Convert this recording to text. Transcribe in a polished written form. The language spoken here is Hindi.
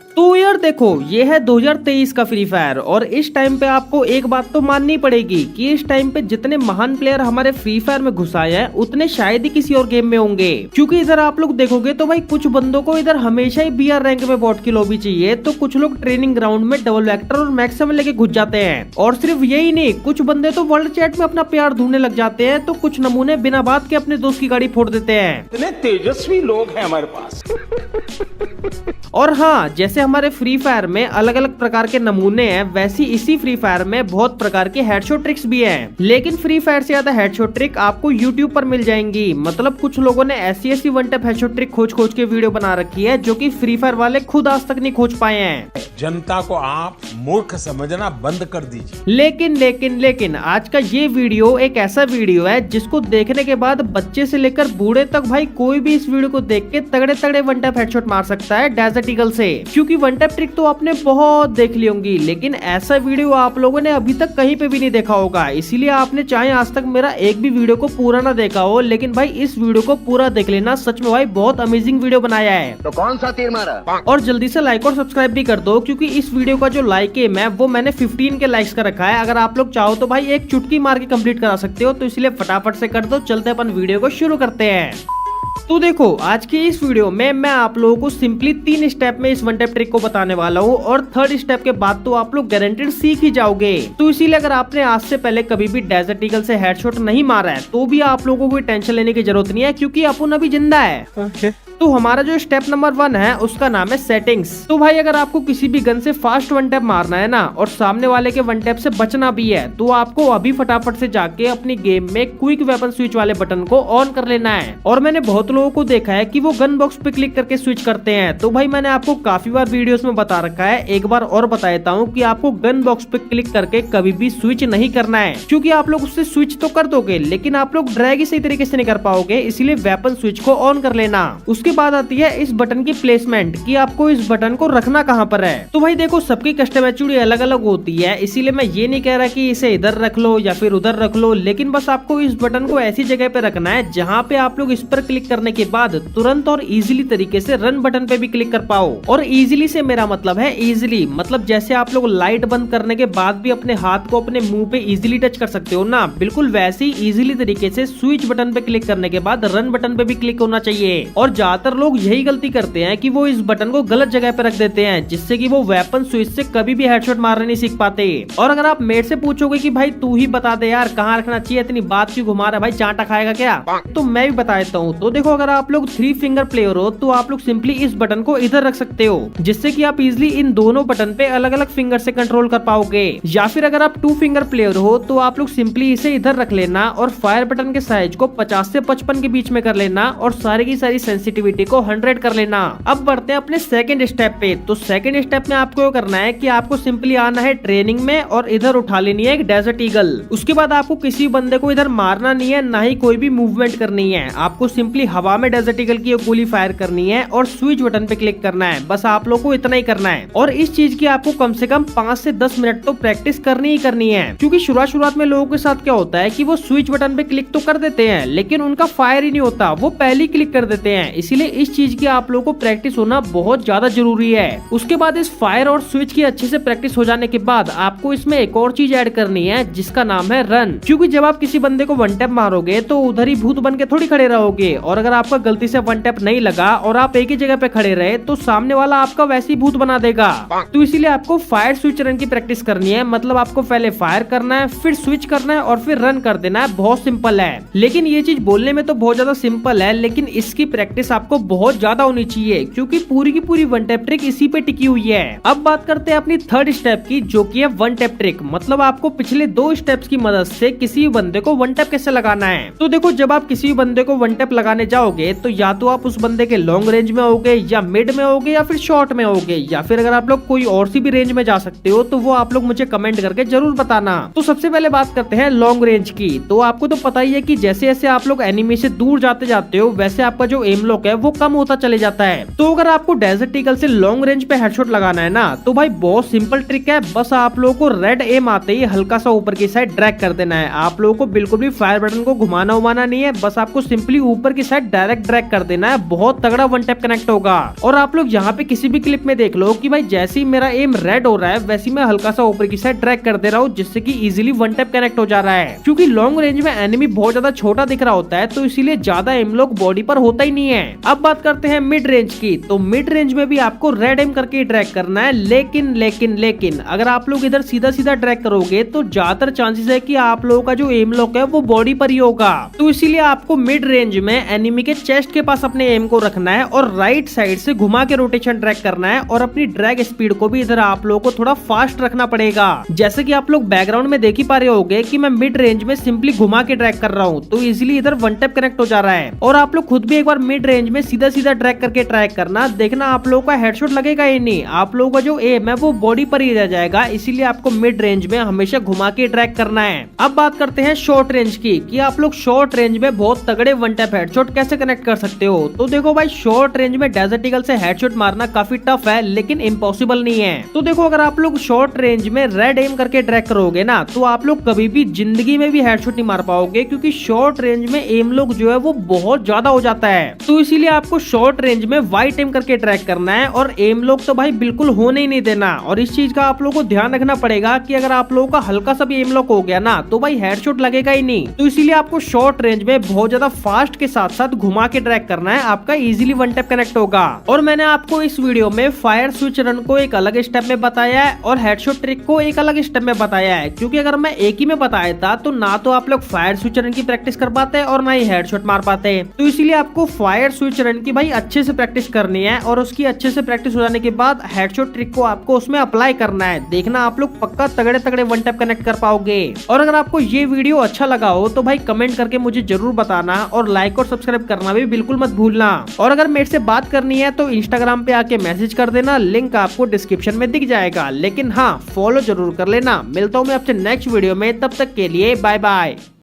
तो यार देखो, ये है 2023 का फ्री फायर और इस टाइम पे आपको एक बात तो माननी पड़ेगी कि इस टाइम पे जितने महान प्लेयर हमारे फ्री फायर में घुस आए हैं उतने शायद ही किसी और गेम में होंगे। क्योंकि इधर आप लोग देखोगे तो भाई कुछ बंदों को इधर हमेशा ही बीआर रैंक में बॉट की लॉबी चाहिए, तो कुछ लोग ट्रेनिंग ग्राउंड में डबल वेक्टर और मैक्स 7 लेके घुस जाते हैं। और सिर्फ यही नहीं, कुछ बंदे तो वर्ल्ड चैट में अपना प्यार ढूंढने लग जाते हैं, तो कुछ नमूने बिना बात के अपने दोस्त की गाड़ी फोड़ देते हैं। इतने तेजस्वी लोग हैं हमारे पास। और हाँ, जैसे हमारे फ्री फायर में अलग अलग प्रकार के नमूने हैं, वैसी इसी फ्री फायर में बहुत प्रकार के हेडशॉट ट्रिक्स भी हैं। लेकिन फ्री फायर से ज्यादा हेडशॉट ट्रिक आपको यूट्यूब पर मिल जाएंगी। मतलब कुछ लोगों ने ऐसी वन टैप हेडशॉट ट्रिक खोज खोज के वीडियो बना रखी है जो कि फ्री फायर वाले खुद आज तक नहीं खोज पाए हैं। जनता को आप मूर्ख समझना बंद कर दीजिए। लेकिन आज का ये वीडियो एक ऐसा वीडियो है जिसको देखने के बाद बच्चे से लेकर बूढ़े तक भाई कोई भी इस वीडियो को देख के तगड़े तगड़े वन टैप हेडशॉट मार सकता है डेजर्ट ईगल से। क्योंकि वन टैप ट्रिक तो आपने बहुत देख ली होंगी, लेकिन ऐसा वीडियो आप लोगों ने अभी तक कहीं पे भी नहीं देखा होगा। इसीलिए आपने चाहे आज तक मेरा एक भी वीडियो को पूरा ना देखा हो, लेकिन भाई इस वीडियो को पूरा देख लेना। सच में भाई बहुत अमेजिंग वीडियो बनाया है। तो कौन सा तीर मारा? और जल्दी से लाइक और सब्सक्राइब भी कर दो, क्योंकि इस वीडियो का जो लाइक है वो मैंने 15 के लाइक्स का रखा है। अगर आप लोग चाहो तो भाई एक चुटकी मार के कंप्लीट करा सकते हो, तो इसलिए फटाफट से कर दो। चलते अपन वीडियो को शुरू करते हैं। तो देखो, आज की इस वीडियो में मैं आप लोगों को सिंपली 3 स्टेप में इस वन टैप ट्रिक को बताने वाला हूँ और 3rd स्टेप के बाद तो आप लोग गारंटेड सीख ही जाओगे। तो इसीलिए अगर आपने आज से पहले कभी भी डेजर्ट ईगल से हेडशॉट नहीं मारा है तो भी आप लोगों को कोई टेंशन लेने की जरूरत नहीं है, क्योंकि अपन अभी जिंदा है। तो हमारा जो स्टेप नंबर 1 है उसका नाम है सेटिंग्स। तो भाई अगर आपको किसी भी गन से फास्ट वन टैप मारना है ना और सामने वाले के वन टैप से बचना भी है, तो आपको अभी फटाफट से जाके अपनी गेम में क्विक वेपन स्विच वाले बटन को ऑन कर लेना है। और मैंने बहुत लोगों को देखा है कि वो गन बॉक्स पे क्लिक करके स्विच करते हैं। तो भाई मैंने आपको काफी बार वीडियोस में बता रखा है, एक बार और बता देता हूँ कि आपको गन बॉक्स पे क्लिक करके कभी भी स्विच नहीं करना है। क्योंकि आप लोग उससे स्विच तो कर दोगे, लेकिन आप लोग ड्रैग ही सही तरीके से नहीं कर पाओगे। इसीलिए वेपन स्विच को ऑन कर लेना। उसके बाद आती है इस बटन की प्लेसमेंट, कि आपको इस बटन को रखना कहाँ पर है। तो भाई देखो, सबकी कस्टमाइजेशन अलग अलग होती है, इसीलिए मैं ये नहीं कह रहा कि इसे इधर रख लो या फिर उधर रख लो, लेकिन बस आपको इस बटन को ऐसी जगह पे रखना है जहाँ पे आप लोग इस पर क्लिक करने के बाद तुरंत और इजीली तरीके से रन बटन पे भी क्लिक कर पाओ। और इजीली से मेरा मतलब है इजीली, मतलब जैसे आप लोग लाइट बंद करने के बाद भी अपने हाथ को अपने मुंह पे इजीली टच कर सकते हो ना, बिल्कुल वैसे ही इजीली तरीके से स्विच बटन पे क्लिक करने के बाद रन बटन पे भी क्लिक होना चाहिए। और ज्यादातर लोग यही गलती करते हैं कि वो इस बटन को गलत जगह पे रख देते हैं, जिससे कि वो वेपन स्विच से कभी भी हेडशॉट मारने नहीं सीख पाते। और अगर आप मेरे से पूछोगे कि भाई तू ही बता दे यार कहाँ रखना चाहिए, इतनी बात क्यों घुमा रहा है भाई, चांटा खाएगा क्या, तो मैं भी बता देता हूँ। तो देखो, अगर आप लोग 3 फिंगर प्लेयर हो तो आप लोग सिंपली इस बटन को इधर रख सकते हो, जिससे कि आप इजिली इन दोनों बटन पे अलग अलग फिंगर से कंट्रोल कर पाओगे। या फिर अगर आप 2 फिंगर प्लेयर हो तो आप लोग सिंपली इसे इधर रख लेना और फायर बटन के साइज को 50 से 55 के बीच में कर लेना और सारी की सारी सेंसिटिविटी को 100 कर लेना। अब बढ़ते हैं अपने सेकंड स्टेप पे। तो सेकंड स्टेप में आपको करना है कि आपको सिंपली आना है ट्रेनिंग में और इधर उठा लेनी है एक डेजर्ट ईगल। उसके बाद आपको किसी बंदे को इधर मारना नहीं है, ना ही कोई भी मूवमेंट करनी है। आपको सिंपली हवा में डेजर्ट ईगल की गोली फायर करनी है और स्विच बटन पे क्लिक करना है। बस आप लोग को इतना ही करना है। और इस चीज की आपको कम से कम 5 से 10 मिनट तो प्रैक्टिस करनी ही करनी है। क्योंकि शुरुआत में लोगों के साथ क्या होता है कि वो स्विच बटन पे क्लिक तो कर देते हैं, लेकिन उनका फायर ही नहीं होता, वो पहले ही क्लिक कर देते हैं। इसीलिए इस चीज की आप लोगों को प्रैक्टिस होना बहुत ज्यादा जरूरी है। उसके बाद इस फायर और स्विच की अच्छे से प्रैक्टिस हो जाने के बाद आपको इसमें एक और चीज ऐड करनी है, जिसका नाम है रन। क्योंकि जब आप किसी बंदे को वन टैप मारोगे तो उधर ही भूत बन के थोड़ी खड़े रहोगे, और अगर आपका गलती से वन टैप नहीं लगा और आप एक ही जगह पे खड़े रहे तो सामने वाला आपका वैसे ही भूत बना देगा। तो इसीलिए आपको फायर स्विच रन की प्रैक्टिस करनी है। मतलब आपको पहले फायर करना है, फिर स्विच करना है और फिर रन कर देना है। बहुत सिंपल है, लेकिन ये चीज बोलने में तो बहुत ज्यादा सिंपल है, लेकिन इसकी प्रैक्टिस आपको बहुत ज्यादा होनी चाहिए, क्योंकि पूरी की पूरी वन टैप ट्रिक इसी पे टिकी हुई है। अब बात करते हैं अपनी 3rd स्टेप की, जो कि है वन टैप ट्रिक। मतलब आपको पिछले 2 स्टेप्स की मदद से किसी बंदे को वन टैप कैसे लगाना है। तो देखो, जब आप किसी बंदे को वन टैप लगाने जाओगे तो या तो आप उस बंदे के लॉन्ग रेंज में होगे, या मिड में होगे, या फिर शॉर्ट में होगे, या फिर अगर आप लोग कोई और सी भी रेंज में जा सकते हो तो वो आप लोग मुझे कमेंट करके जरूर बताना। तो सबसे पहले बात करते हैं लॉन्ग रेंज की। तो आपको तो पता ही है कि जैसे जैसे आप लोग एनिमी से दूर जाते जाते हो, वैसे आपका जो एम लॉक है वो कम होता चले जाता है। तो अगर आपको डेजर्ट ईगल से लॉन्ग रेंज पे हेडशॉट लगाना है ना, तो भाई बहुत सिंपल ट्रिक है। बस आप लोगों को रेड एम आते ही हल्का सा ऊपर की साइड ड्रैग कर देना है। आप लोगों को बिल्कुल भी फायर बटन को घुमाना उमाना नहीं है, बस आपको सिंपली ऊपर की साइड डायरेक्ट ड्रैग कर देना है। बहुत तगड़ा वन टैप कनेक्ट होगा। और आप लोग यहाँ पे किसी भी क्लिप में देख लो कि भाई जैसे ही मेरा एम रेड हो रहा है वैसे मैं हल्का सा ऊपर की साइड ड्रैग कर दे रहा हूँ, जिससे कि इजीली वन टैप कनेक्ट हो जा रहा है। क्योंकि लॉन्ग रेंज में एनिमी बहुत ज्यादा छोटा दिख रहा होता है, तो इसीलिए ज्यादा एम लॉक बॉडी पर होता ही नहीं है। अब बात करते हैं मिड रेंज की। तो मिड रेंज में भी आपको रेड एम करके ड्रैग करना है, लेकिन अगर आप लोग इधर सीधा सीधा ड्रैग करोगे तो ज्यादातर चांसेस है कि आप लोगों का जो एम लॉक है वो बॉडी पर ही होगा। तो इसीलिए आपको मिड रेंज में एनिमी के चेस्ट के पास अपने एम को रखना है और राइट साइड से घुमा के रोटेशन ड्रैग करना है। और अपनी ड्रैग स्पीड को भी इधर आप लोगों को थोड़ा फास्ट रखना पड़ेगा। जैसे कि आप लोग बैकग्राउंड में देख ही पा रहे होंगे कि मैं मिड रेंज में सिंपली घुमा के ड्रैग कर रहा हूँ, तो इजीली इधर वन टैप कनेक्ट हो जा रहा है। और आप लोग खुद भी एक बार मिड रेंज में सीधा सीधा ड्रैग करके ट्राई करना, देखना आप लोगों का हेडशॉट लगेगा ही नहीं। आप लोगों का जो एम है वो बॉडी पर ही रह जाएगा। इसीलिए आपको मिड रेंज में हमेशा घुमा के ड्रैग करना है। अब बात करते हैं शॉर्ट रेंज की, कि आप लोग शॉर्ट रेंज में बहुत तगड़े वन टैप हेडशॉट कैसे कनेक्ट कर सकते हो। तो देखो भाई, शॉर्ट रेंज में डेजर्ट ईगल से हेडशॉट मारना काफी टफ है, लेकिन इम्पॉसिबल नहीं है। तो देखो, अगर आप लोग शॉर्ट रेंज में रेड एम करके ड्रैग करोगे ना, तो आप लोग कभी भी जिंदगी में भी हेडशॉट नहीं मार पाओगे, क्योंकि शॉर्ट रेंज में एम लॉक जो है वो बहुत ज्यादा हो जाता है। तो इसीलिए आपको शॉर्ट रेंज में वाइट एम करके ट्रैक करना है, और एम लॉक तो भाई बिल्कुल होने ही नहीं देना। और इस चीज का आप लोगों को ध्यान रखना पड़ेगा कि अगर आप लोगों का हल्का सा भी एम लॉक हो गया ना, तो भाई हेडशॉट लगेगा ही नहीं। तो इसीलिए आपको शॉर्ट रेंज में बहुत ज्यादा फास्ट के साथ साथ घुमा के ट्रैक करना है, आपका इजीली वन टैप कनेक्ट होगा। और मैंने आपको इस वीडियो में फायर स्विच रन को एक अलग स्टेप में बताया है और हेडशॉट ट्रिक को एक अलग स्टेप में बताया है, क्योंकि अगर मैं एक ही में बताया था तो ना तो आप लोग फायर स्विच रन की प्रैक्टिस कर पाते और ना ही हेडशॉट मार पाते। तो इसीलिए आपको फायर स्विच रन की भाई अच्छे से प्रैक्टिस करनी है, और उसकी अच्छे से प्रैक्टिस हो जाने के बाद हेडशॉट ट्रिक को आपको उसमें अप्लाई करना है। देखना आप लोग पक्का तगड़े तगड़े वन टैप कनेक्ट कर पाओगे। और अगर आपको ये वीडियो अच्छा लगा हो तो भाई कमेंट करके मुझे जरूर बताना, और लाइक और सब्सक्राइब करना भी बिल्कुल मत भूलना। और अगर मेरे से बात करनी है तो इंस्टाग्राम पे आके मैसेज कर देना, लिंक आपको डिस्क्रिप्शन में दिख जाएगा। लेकिन हाँ, फॉलो जरूर कर लेना। मिलता हूँ मैं आपसे नेक्स्ट वीडियो में, तब तक के लिए बाय बाय।